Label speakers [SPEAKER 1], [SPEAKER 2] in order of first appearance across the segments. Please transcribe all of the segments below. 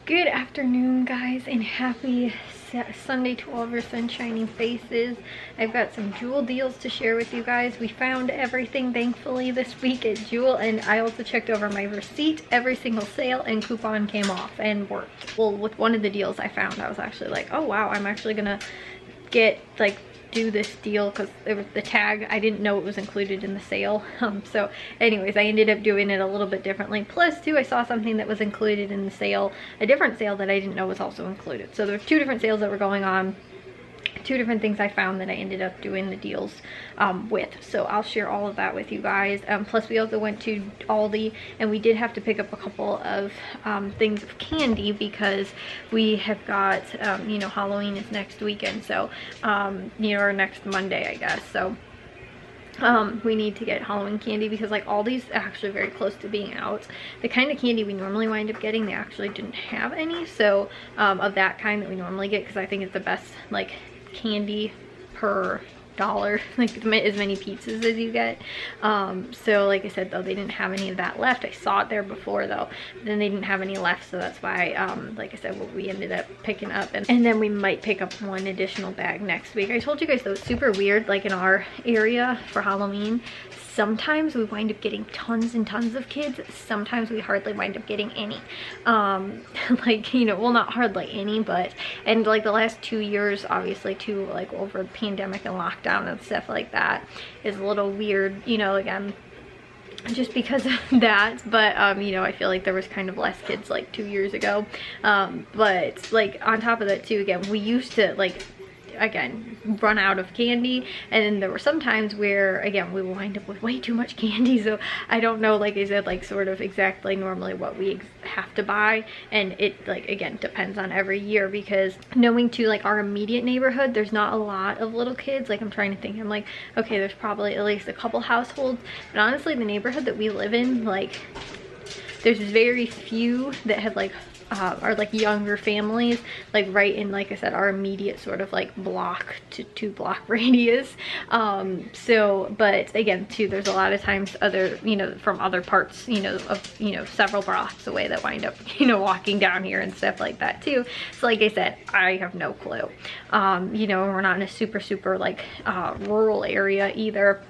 [SPEAKER 1] Good afternoon, guys, and happy Sunday to all of our sunshiny faces. I've got some Jewel deals to share with you guys. We found everything, thankfully, this week at Jewel, and I also checked over my receipt. Every single sale and coupon came off and worked. Well, with one of the deals I found, I was actually like, oh wow, I'm actually gonna get do this deal because it was the tag. I didn't know it was included in the sale. So anyways, I ended up doing it a little bit differently. Plus too, I saw something that was included in the sale, a different sale that I didn't know was also included. So there were two different sales that were going on, two different things I found that I ended up doing the deals with. So I'll share all of that with you guys. Plus we also went to Aldi and we did have to pick up a couple of things of candy because we have got, you know, Halloween is next weekend. So, you know, or next Monday, I guess. So we need to get Halloween candy because like Aldi's actually very close to being out. The kind of candy we normally wind up getting, they actually didn't have any. So of that kind that we normally get, because I think it's the best like candy per dollar, like as many pizzas as you get. So like I said though, they didn't have any of that left. I saw it there before though, then they didn't have any left, so that's why like I said, what we ended up picking up, and then we might pick up one additional bag next week. I told you guys though, it's super weird, like in our area for Halloween, sometimes we wind up getting tons and tons of kids, sometimes we hardly wind up getting any. Like, you know, well, not hardly any, but, and like the last 2 years, obviously too, like over the pandemic and lockdown and stuff like that is a little weird, you know, again, just because of that. But you know, I feel like there was kind of less kids like 2 years ago. But like on top of that too, again, we used to like, again, run out of candy, and then there were some times where again we will wind up with way too much candy. So I don't know, like I said, like sort of exactly normally what we have to buy, and it like again depends on every year, because knowing too like our immediate neighborhood, there's not a lot of little kids. Like I'm trying to think, I'm like, okay, there's probably at least a couple households, but honestly the neighborhood that we live in, like there's very few that have like are like younger families, like right in, like I said, our immediate sort of like block to 2 block radius. So but again too, there's a lot of times other, you know, from other parts, you know, of, you know, several blocks away that wind up, you know, walking down here and stuff like that too. So like I said, I have no clue. You know, we're not in a super like rural area either,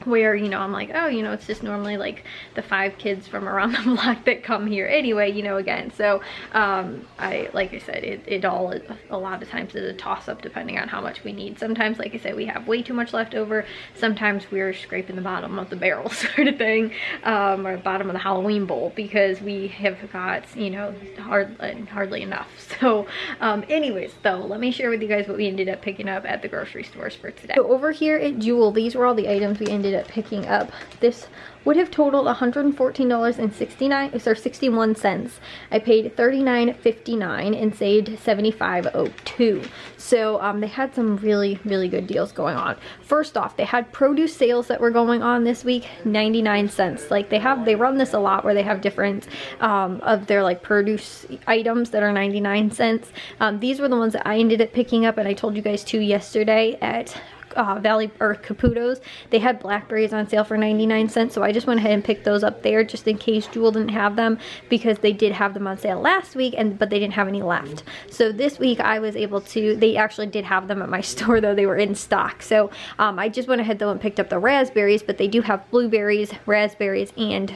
[SPEAKER 1] where, you know, I'm like, oh, you know, it's just normally like the 5 kids from around the block that come here anyway, you know, again. So I, like I said, it all, a lot of times is a toss up depending on how much we need. Sometimes, like I said, we have way too much left over. Sometimes we're scraping the bottom of the barrel sort of thing, or bottom of the Halloween bowl, because we have got, you know, hardly enough. So anyways though, let me share with you guys what we ended up picking up at the grocery stores for today. So over here at Jewel, these were all the items we ended up picking up. This would have totaled $114.61. I paid $39.59 and saved $75.02. So they had some really good deals going on. First off, they had produce sales that were going on this week, 99 cents. Like they run this a lot where they have different of their like produce items that are 99 cents. These were the ones that I ended up picking up, and I told you guys too yesterday at Valley or Caputo's, they had blackberries on sale for 99 cents. So I just went ahead and picked those up there just in case Jewel didn't have them, because they did have them on sale last week, but they didn't have any left. So this week I was able to, they actually did have them at my store though, they were in stock. So I just went ahead though and picked up the raspberries, but they do have blueberries, raspberries, and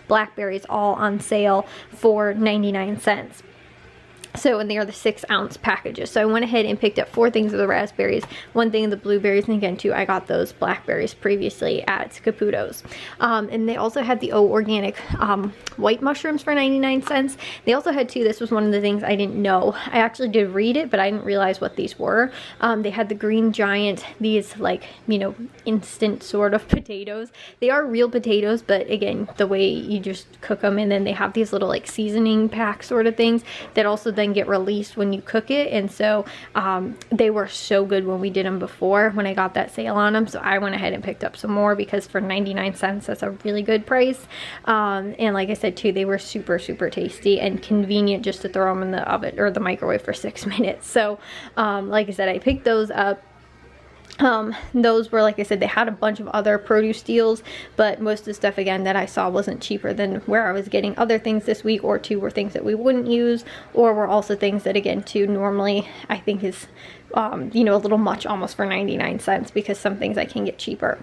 [SPEAKER 1] blackberries all on sale for 99 cents. So, and they are the 6-ounce packages. So I went ahead and picked up 4 things of the raspberries, 1 thing of the blueberries, and again too, I got those blackberries previously at Caputo's. And they also had the organic white mushrooms for 99 cents. They also had too, this was one of the things I didn't know. I actually did read it, but I didn't realize what these were. They had the Green Giant, these like, you know, instant sort of potatoes. They are real potatoes, but again, the way you just cook them, and then they have these little like seasoning pack sort of things that also then get released when you cook it. And so they were so good when we did them before, when I got that sale on them. So I went ahead and picked up some more, because for 99 cents that's a really good price. And like I said too, they were super tasty and convenient just to throw them in the oven or the microwave for 6 minutes. So like I said, I picked those up. Those were, like I said, they had a bunch of other produce deals, but most of the stuff again that I saw wasn't cheaper than where I was getting other things this week, or two were things that we wouldn't use, or were also things that again too normally I think is you know, a little much almost for 99 cents, because some things I can get cheaper.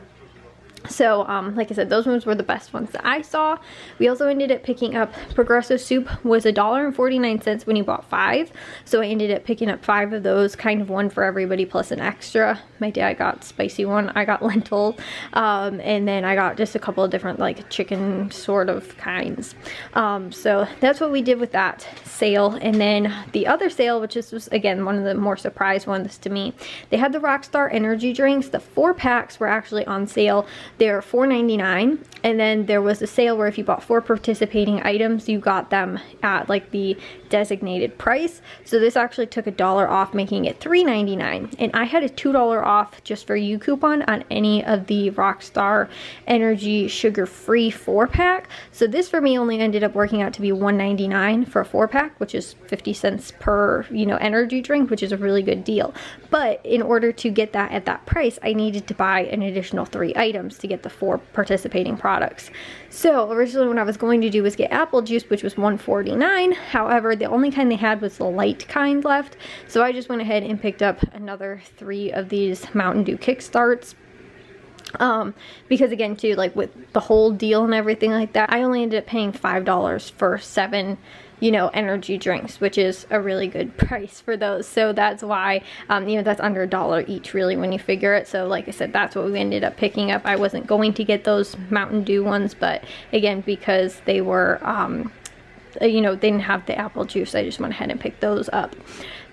[SPEAKER 1] So like I said, those ones were the best ones that I saw. We also ended up picking up Progresso soup was $1.49 when you bought 5. So I ended up picking up 5 of those, kind of one for everybody plus an extra. My dad got spicy one, I got lentil, and then I got just a couple of different like chicken sort of kinds. So that's what we did with that sale. And then the other sale, which was again one of the more surprise ones to me, they had the Rockstar energy drinks. The 4 packs were actually on sale. They're $4.99, and then there was a sale where if you bought 4 participating items, you got them at like the designated price. So this actually took $1 off, making it $3.99, and I had a $2 off just for you coupon on any of the Rockstar Energy sugar-free 4-pack. So this for me only ended up working out to be $1.99 for a 4-pack, which is 50 cents per, you know, energy drink, which is a really good deal. But in order to get that at that price, I needed to buy an additional 3 items to get the 4 participating products. So originally what I was going to do was get apple juice, which was $1.49. However, the only kind they had was the light kind left. So I just went ahead and picked up another 3 of these Mountain Dew Kickstarts. Because again too, like with the whole deal and everything like that, I only ended up paying $5 for 7, you know, energy drinks, which is a really good price for those. So that's why, you know, that's under $1 each really when you figure it. So like I said, that's what we ended up picking up. I wasn't going to get those Mountain Dew ones, but again, because they were, you know, they didn't have the apple juice, I just went ahead and picked those up.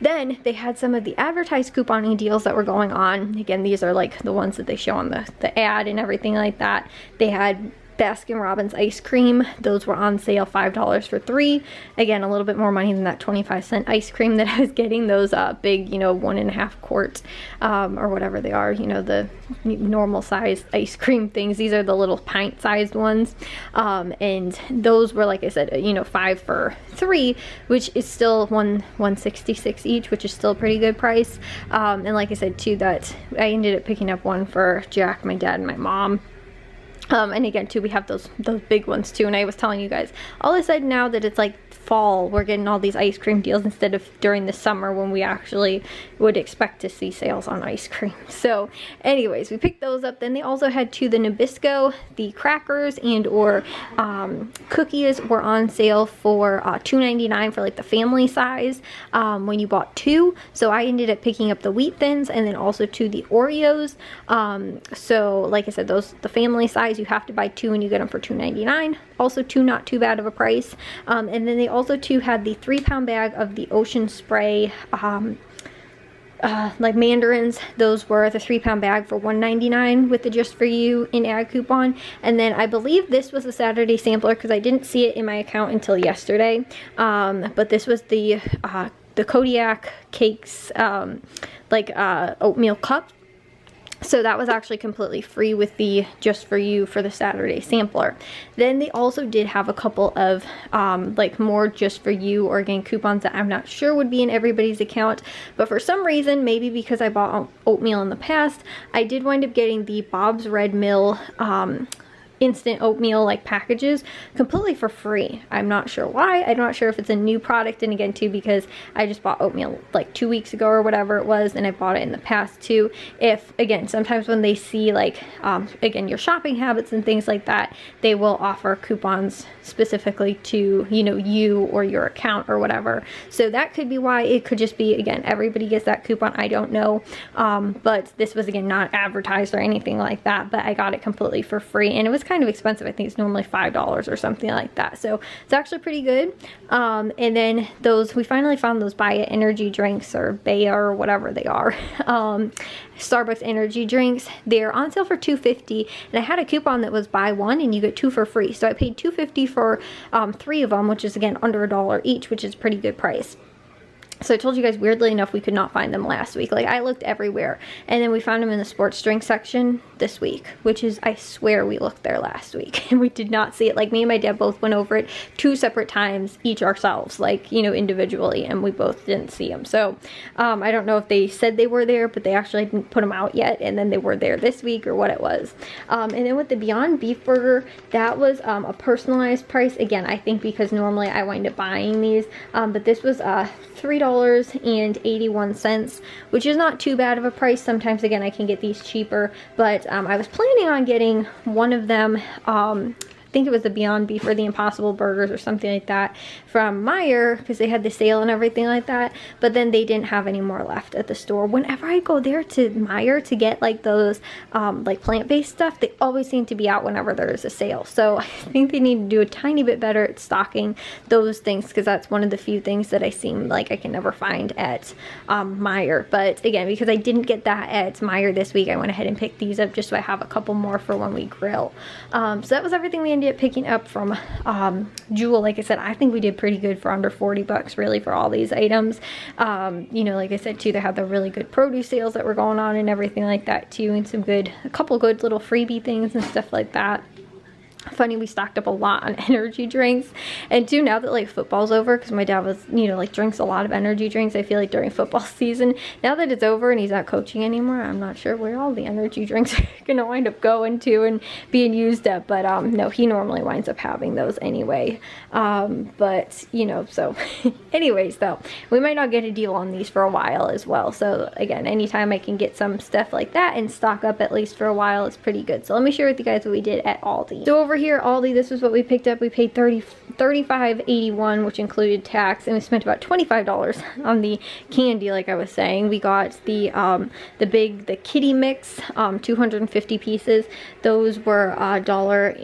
[SPEAKER 1] Then they had some of the advertised couponing deals that were going on. Again, these are like the ones that they show on the ad and everything like that. They had Baskin-Robbins ice cream. Those were on sale, $5 for 3. Again, a little bit more money than that 25-cent ice cream that I was getting. Those big, you know, 1.5 quart or whatever they are, you know, the normal size ice cream things. These are the little pint sized ones. And those were, like I said, you know, 5 for 3, which is still $1.66 each, which is still a pretty good price. And like I said too, that I ended up picking up one for Jack, my dad, and my mom. And again too, we have those big ones too. And I was telling you guys, all of a sudden now that it's like fall, we're getting all these ice cream deals instead of during the summer when we actually would expect to see sales on ice cream. So anyways, we picked those up. Then they also had the Nabisco, the crackers and or cookies were on sale for $2.99 for like the family size when you bought 2. So I ended up picking up the Wheat Thins and then also the Oreos. So like I said, the family size, you have to buy 2 and you get them for $2.99. Also 2, not too bad of a price. And then they also had the 3-pound bag of the Ocean Spray like mandarins. Those were the 3-pound bag for $1.99 with the Just For You in ad coupon. And then I believe this was a Saturday sampler because I didn't see it in my account until yesterday. But this was the Kodiak Cakes like oatmeal cup. So that was actually completely free with the Just For You for the Saturday sampler. Then they also did have a couple of like more Just For You organic coupons that I'm not sure would be in everybody's account. But for some reason, maybe because I bought oatmeal in the past, I did wind up getting the Bob's Red Mill instant oatmeal like packages completely for free. I'm not sure why. I'm not sure if it's a new product, and again too because I just bought oatmeal like 2 weeks ago or whatever it was, and I bought it in the past too. If again, sometimes when they see like again your shopping habits and things like that, they will offer coupons specifically to, you know, you or your account or whatever. So that could be why. It could just be, again, everybody gets that coupon, I don't know. But this was again not advertised or anything like that, but I got it completely for free, and it was kind of expensive. I think it's normally $5 or something like that, so it's actually pretty good. And then we finally found those Buy It energy drinks, or Baya or whatever they are. Starbucks energy drinks. They're on sale for $2.50, and I had a coupon that was buy 1 and you get 2 for free, so I paid $2.50 for 3 of them, which is again under $1 each, which is a pretty good price. So I told you guys, weirdly enough, we could not find them last week. Like, I looked everywhere. And then we found them in the sports drink section this week, which is, I swear we looked there last week. And we did not see it. Like, me and my dad both went over it 2 separate times, each ourselves, like, you know, individually. And we both didn't see them. So, I don't know if they said they were there, but they actually didn't put them out yet. And then they were there this week or what it was. And then with the Beyond Beef Burger, that was a personalized price. Again, I think because normally I wind up buying these. But this was $3.81, which is not too bad of a price. Sometimes, again, I can get these cheaper, but I was planning on getting one of them, I think it was the Beyond Beef or the Impossible Burgers or something like that from Meijer, because they had the sale and everything like that, but then they didn't have any more left at the store. Whenever I go there to Meijer to get like those like plant-based stuff, they always seem to be out whenever there is a sale. So I think they need to do a tiny bit better at stocking those things, because that's one of the few things that I seem like I can never find at Meijer. But again, because I didn't get that at Meijer this week, I went ahead and picked these up just so I have a couple more for when we grill. So that was everything we ended up picking up from Jewel. Like I said, I think we did pretty good for under 40 bucks really for all these items. You know, like I said too, they had the really good produce sales that were going on and everything like that too, and a couple good little freebie things and stuff like that. Funny, we stocked up a lot on energy drinks, and too, now that like football's over, because my dad was, you know, like drinks a lot of energy drinks, I feel like during football season. Now that it's over and he's not coaching anymore, I'm not sure where all the energy drinks are gonna wind up going to and being used up, but no, he normally winds up having those anyway. But you know, so anyways, though, we might not get a deal on these for a while as well. So again, anytime I can get some stuff like that and stock up at least for a while, it's pretty good. So let me share with you guys what we did at Aldi. So over here, Aldi, this is what we picked up. We paid $35.81, which included tax, and we spent about $25 on the candy. Like I was saying, we got the kitty mix, 250 pieces. Those were a dollar.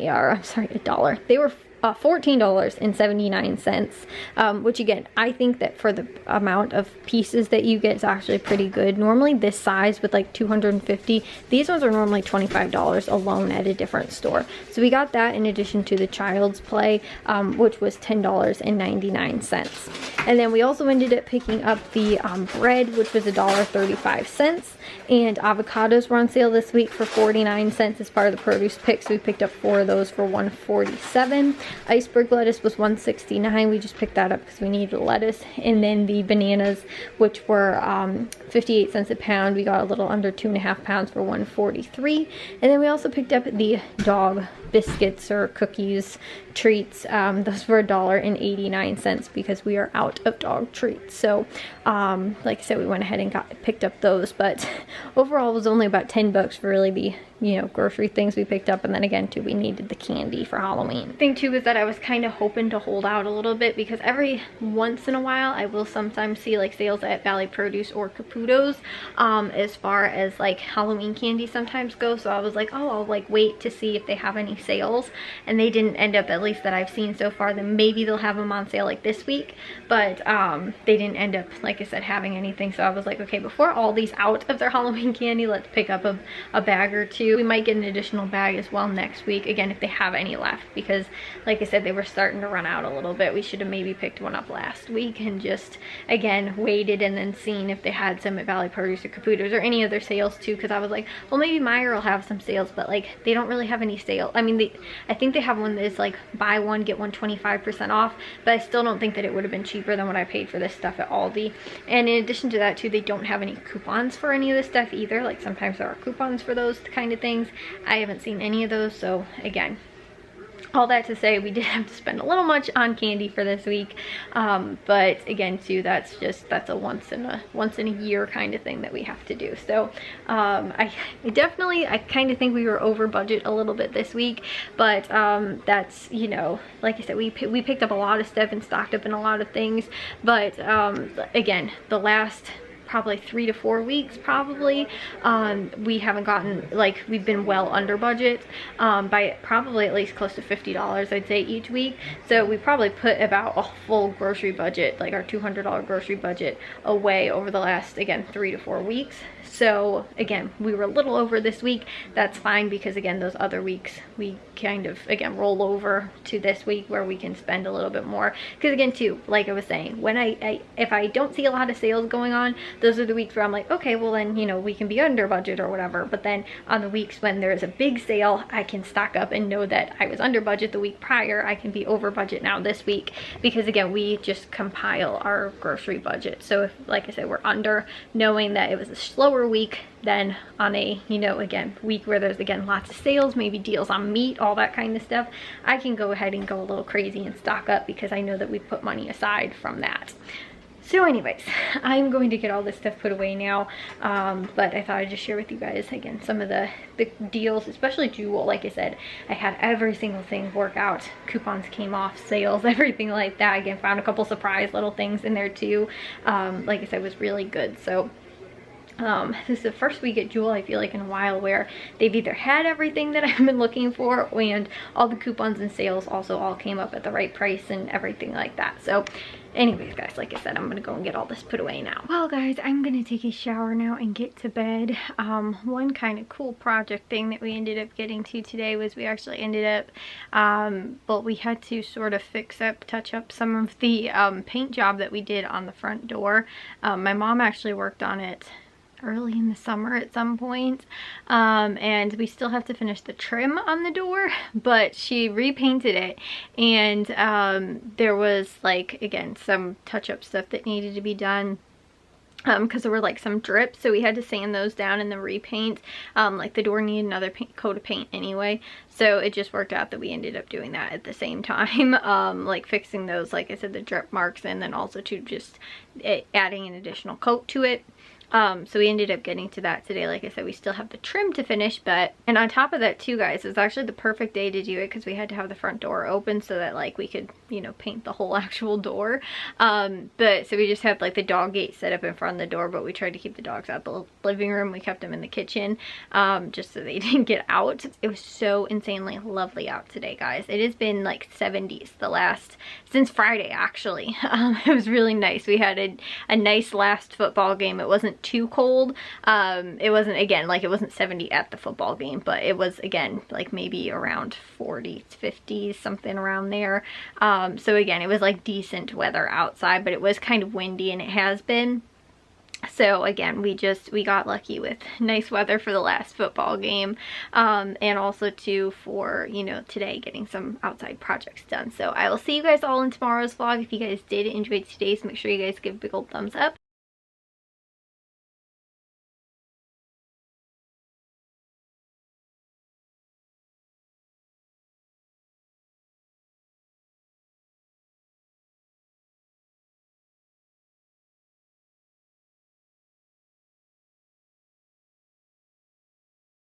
[SPEAKER 1] They were $14.79, which again, I think that for the amount of pieces that you get is actually pretty good. Normally this size with like 250, these ones are normally $25 alone at a different store. So we got that in addition to the Child's Play, which was $10.99. And then we also ended up picking up the bread, which was $1.35, and avocados were on sale this week for 49 cents as part of the produce pick. So we picked up 4 of those for $1.47. Iceberg lettuce was $1.69. We just picked that up because we needed lettuce. And then the bananas, which were 58 cents a pound, we got a little under 2.5 pounds for $1.43. And then we also picked up the dog biscuits or cookies, treats. Those were $1.89 because we are out of dog treats. So like I said, we went ahead and picked up those, but overall it was only about 10 bucks for really the, you know, grocery things we picked up. And then again too, we needed the candy for Halloween. The thing too is that I was kind of hoping to hold out a little bit, because every once in a while I will sometimes see like sales at Valley Produce or Caputo's as far as like Halloween candy sometimes go. So I was like, oh, I'll like wait to see if they have any sales, and they didn't end up, at least that I've seen so far. Then maybe they'll have them on sale like this week, but they didn't end up, like I said, having anything. So I was like, okay, before all these out of their Halloween candy, let's pick up a bag or two. We might get an additional bag as well next week, again, if they have any left, because like I said, they were starting to run out a little bit. We should have maybe picked one up last week and just, again, waited and then seen if they had some at Valley Produce or Caputo's or any other sales too, because I was like, well, maybe Meijer will have some sales, but like they don't really have any sale. I mean, I think they have one that's like buy one get one 25% off, but I still don't think that it would have been cheaper than what I paid for this stuff at Aldi. And in addition to that too, they don't have any coupons for any of this stuff either. Like sometimes there are coupons for those kind of things. I haven't seen any of those. So again, all that to say, we did have to spend a little much on candy for this week, but again too, that's a once in a year kind of thing that we have to do. So I kind of think we were over budget a little bit this week, but that's, you know, like I said, we picked up a lot of stuff and stocked up in a lot of things, but again, the last probably 3 to 4 weeks probably, we haven't gotten, like, we've been well under budget by probably at least close to $50, I'd say, each week. So we probably put about a full grocery budget, like our $200 grocery budget, away over the last, again, 3 to 4 weeks. So again, we were a little over this week. That's fine, because again, those other weeks we kind of again roll over to this week where we can spend a little bit more. Because again too, like I was saying, when if I don't see a lot of sales going on, those are the weeks where I'm like, okay, well then, you know, we can be under budget or whatever. But then on the weeks when there's a big sale, I can stock up and know that I was under budget the week prior, I can be over budget now this week, because again, we just compile our grocery budget. So if, like I said, we're under, knowing that it was a slower week than on a, you know, again, week where there's again lots of sales, maybe deals on meat, all that kind of stuff, I can go ahead and go a little crazy and stock up, because I know that we put money aside from that. So anyways, I'm going to get all this stuff put away now, but I thought I'd just share with you guys again some of the deals, especially Jewel. Like I said, I had every single thing work out. Coupons came off, sales, everything like that. Again, found a couple surprise little things in there too. Like I said, was really good. So this is the first week at Jewel, I feel like, in a while where they've either had everything that I've been looking for, and all the coupons and sales also all came up at the right price and everything like that. So anyways, guys, like I said, I'm gonna go and get all this put away now. Well, guys, I'm gonna take a shower now and get to bed. One kind of cool project thing that we ended up getting to today was we actually ended up, well, we had to sort of touch up some of the paint job that we did on the front door. My mom actually worked on it early in the summer at some point, and we still have to finish the trim on the door, but she repainted it, and there was, like, again, some touch-up stuff that needed to be done, because there were like some drips, so we had to sand those down and then repaint. Like the door needed another coat of paint anyway, so it just worked out that we ended up doing that at the same time, like fixing those, like I said, the drip marks, and then also to just adding an additional coat to it. So we ended up getting to that today. Like I said, we still have the trim to finish, and on top of that too, guys, it's actually the perfect day to do it, because we had to have the front door open so that, like, we could, you know, paint the whole actual door. But so we just had, like, the dog gate set up in front of the door, but we tried to keep the dogs out the living room. We kept them in the kitchen, just so they didn't get out. It was so insanely lovely out today, guys. It has been like 70s since Friday, actually. It was really nice. We had a nice last football game. It wasn't too cold. It wasn't, again, like, it wasn't 70 at the football game, but it was, again, like maybe around 40s, 50s, something around there. So again, it was like decent weather outside, but it was kind of windy, and it has been. So again, we got lucky with nice weather for the last football game, and also too for, you know, today, getting some outside projects done. So I will see you guys all in tomorrow's vlog. If you guys did enjoy today's, make sure you guys give a big old thumbs up.